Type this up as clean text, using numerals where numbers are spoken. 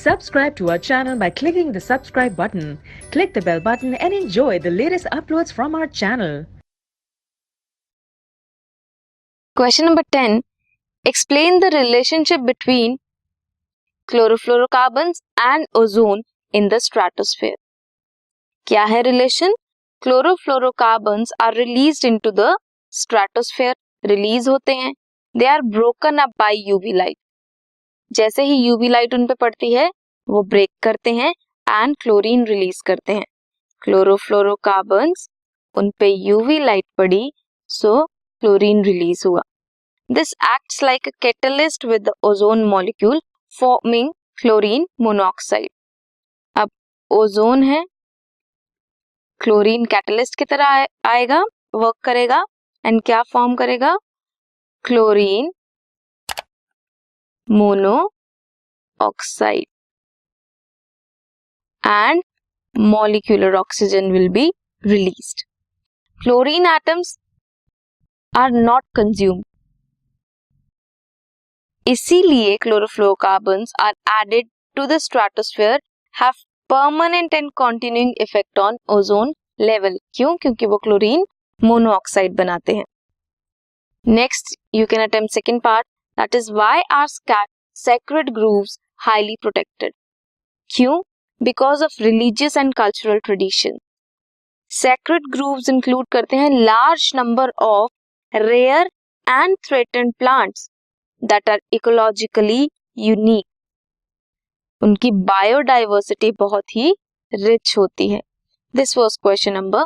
Subscribe to our channel by clicking the subscribe button. Click the bell button and enjoy the latest uploads from our channel. Question number 10. Explain the relationship between chlorofluorocarbons and ozone in the stratosphere. क्या है relation? Chlorofluorocarbons are released into the stratosphere, release होते हैं. They are broken up by UV light. जैसे ही UV light उन पे पड़ती है वो ब्रेक करते हैं एंड क्लोरीन रिलीज करते हैं. क्लोरोफ्लोरोकार्बन्स उन पे यूवी लाइट पड़ी सो क्लोरीन रिलीज हुआ. This acts like a catalyst with the ozone molecule forming chlorine monoxide. अब ओजोन है, क्लोरीन कैटलिस्ट की तरह आएगा, वर्क करेगा एंड क्या फॉर्म करेगा? Chlorine mono oxide and molecular oxygen will be released. Chlorine atoms are not consumed. इसीलिए chlorofluorocarbons are added to the stratosphere have permanent and continuing effect on ozone level. क्यों? क्योंकि वो chlorine monoxide बनाते हैं. Next, you can attempt second part. That is why are sacred groves highly protected? क्यों? Because of religious and cultural tradition. Sacred groves include करते हैं large number of rare and threatened plants that are ecologically unique. उनकी biodiversity बहुत ही rich होती है. This was question number